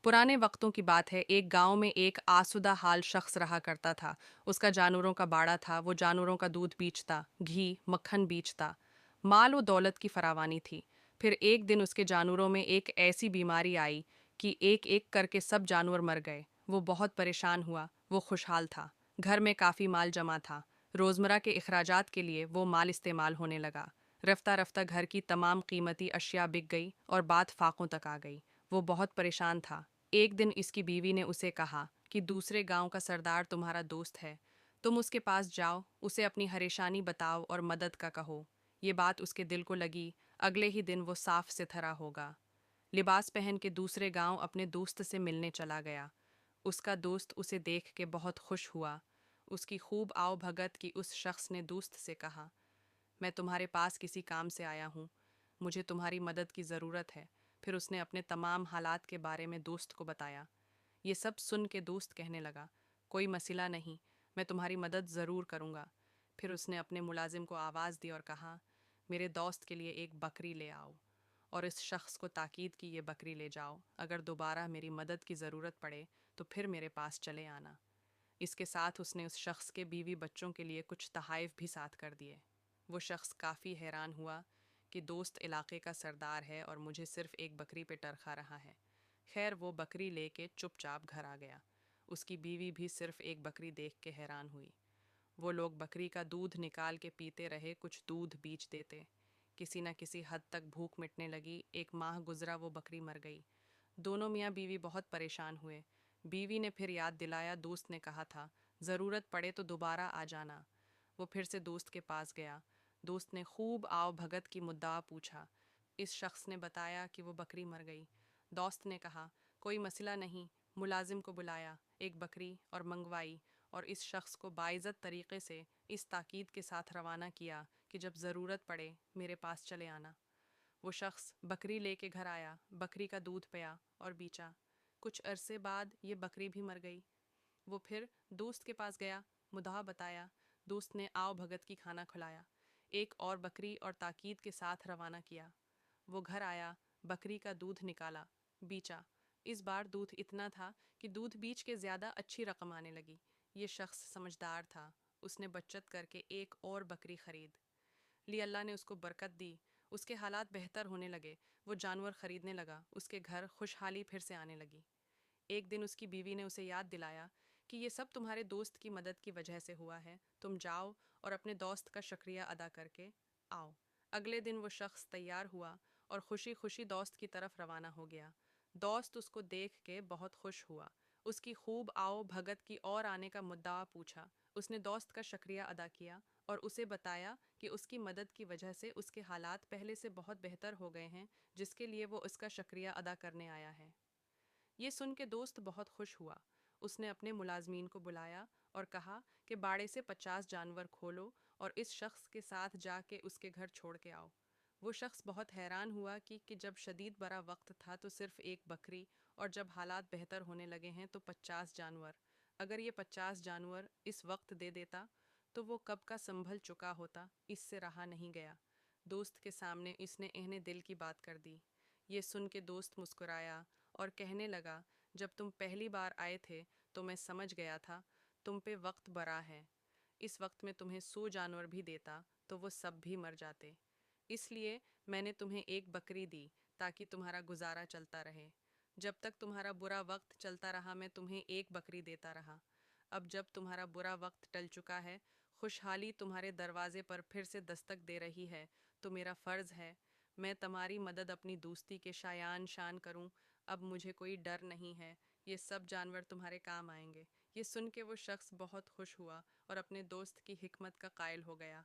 पुराने वक्तों की बात है। एक गांव में एक आसुदा हाल शख्स रहा करता था। उसका जानवरों का बाड़ा था। वो जानवरों का दूध बेचता, घी मक्खन बेचता। माल व दौलत की फरावानी थी। फिर एक दिन उसके जानवरों में एक ऐसी बीमारी आई कि एक एक करके सब जानवर मर गए। वो बहुत परेशान हुआ। वो खुशहाल था। घर में काफ़ी माल जमा था। रोज़मर्रा के अखराजात के लिए वो माल इस्तेमाल होने लगा। रफ्ता रफ्ता घर की तमाम कीमती अशिया बिक गई और बात फाकों तक आ गई। वो बहुत परेशान था। एक दिन इसकी बीवी ने उसे कहा कि दूसरे गांव का सरदार तुम्हारा दोस्त है। तुम उसके पास जाओ, उसे अपनी परेशानी बताओ और मदद का कहो। ये बात उसके दिल को लगी। अगले ही दिन वो साफ सुथरा होगा। लिबास पहन के दूसरे गांव अपने दोस्त से मिलने चला गया। उसका दोस्त उसे देख के बहुत खुश हुआ। उसकी खूब आओ भगत की उस शख्स ने दोस्त से कहा, मैं तुम्हारे पास किसी काम से आया हूँ। मुझे तुम्हारी मदद की ज़रूरत है। फिर उसने अपने तमाम हालात के बारे में दोस्त को बताया। ये सब सुन के दोस्त कहने लगा, कोई मसला नहीं, मैं तुम्हारी मदद ज़रूर करूँगा। फिर उसने अपने मुलाजिम को आवाज़ दी और कहा, मेरे दोस्त के लिए एक बकरी ले आओ और इस शख्स को ताकीद की ये बकरी ले जाओ। अगर दोबारा मेरी मदद की ज़रूरत पड़े तो फिर मेरे पास चले आना। इसके साथ उसने उस शख्स के बीवी बच्चों के लिए कुछ तहाइफ भी साथ कर दिए। वो शख्स काफ़ी हैरान हुआ कि दोस्त इलाके का सरदार है और मुझे सिर्फ एक बकरी पे टरखा रहा है। खैर वो बकरी लेके चुपचाप घर आ गया। उसकी बीवी भी सिर्फ एक बकरी देख के हैरान हुई। वो लोग बकरी का दूध निकाल के पीते रहे, कुछ दूध बीच देते। किसी न किसी हद तक भूख मिटने लगी। एक माह गुजरा, वो बकरी मर गई। दोनों मियाँ बीवी बहुत परेशान हुए। बीवी ने फिर याद दिलाया, दोस्त ने कहा था ज़रूरत पड़े तो दोबारा आ जाना। वो फिर से दोस्त के पास गया। दोस्त ने खूब आव भगत की मुद्दा पूछा। इस शख्स ने बताया कि वो बकरी मर गई। दोस्त ने कहा, कोई मसला नहीं। मुलाजिम को बुलाया, एक बकरी और मंगवाई और इस शख्स को बाइज़्ज़त तरीक़े से इस ताकीद के साथ रवाना किया कि जब ज़रूरत पड़े मेरे पास चले आना। वो शख्स बकरी लेके घर आया, बकरी का दूध पिया और बेचा। कुछ अरसे बाद ये बकरी भी मर गई। वो फिर दोस्त के पास गया, मुद्दा बताया। दोस्त ने आओ भगत की खाना खिलाया, एक और बकरी और ताकीद के साथ रवाना किया। वो घर आया, बकरी का दूध निकाला, बेचा। इस बार दूध इतना था कि दूध बीच के ज़्यादा अच्छी रकम आने लगी। ये शख्स समझदार था। उसने बचत करके एक और बकरी खरीद ली। अल्लाह ने उसको बरकत दी। उसके हालात बेहतर होने लगे। वो जानवर खरीदने लगा। उसके घर खुशहाली फिर से आने लगी। एक दिन उसकी बीवी ने उसे याद दिलाया कि ये सब तुम्हारे दोस्त की मदद की वजह से हुआ है। तुम जाओ और अपने दोस्त का शुक्रिया अदा करके आओ। अगले दिन वो शख्स तैयार हुआ और खुशी खुशी दोस्त की तरफ रवाना हो गया। दोस्त उसको देख के बहुत खुश हुआ। उसकी खूब आओ भगत की और आने का मुद्दा पूछा। उसने दोस्त का शुक्रिया अदा किया और उसे बताया कि उसकी मदद की वजह से उसके हालात पहले से बहुत बेहतर हो गए हैं, जिसके लिए वो उसका शुक्रिया अदा करने आया है। ये सुन के दोस्त बहुत खुश हुआ। उसने अपने मुलाजमीन को बुलाया और कहा कि बाड़े से 50 जानवर खोलो और इस शख्स के साथ जाके उसके घर छोड़ के आओ। वो शख्स बहुत हैरान हुआ कि जब शदीद बड़ा वक्त था तो सिर्फ एक बकरी और जब हालात बेहतर होने लगे हैं तो 50 जानवर। अगर ये 50 जानवर इस वक्त दे देता तो वो कब का संभल चुका होता। इससे रहा नहीं गया। दोस्त के सामने इसने इन्हें दिल की बात कर दी। ये सुन के दोस्त मुस्कुराया और कहने लगा, जब तुम पहली बार आए थे तो मैं समझ गया था तुम पे वक्त बड़ा है। इस वक्त में तुम्हें 100 जानवर भी देता तो वो सब भी मर जाते। इसलिए मैंने तुम्हें एक बकरी दी ताकि तुम्हारा गुजारा चलता रहे। जब तक तुम्हारा बुरा वक्त चलता रहा मैं तुम्हें एक बकरी देता रहा। अब जब तुम्हारा बुरा वक्त टल चुका है, खुशहाली तुम्हारे दरवाजे पर फिर से दस्तक दे रही है, तो मेरा फ़र्ज़ है मैं तुम्हारी मदद अपनी दोस्ती के शायान शान करूं। अब मुझे कोई डर नहीं है। ये सब जानवर तुम्हारे काम आएंगे। ये सुन के वो शख्स बहुत खुश हुआ और अपने दोस्त की हिकमत का कायल हो गया।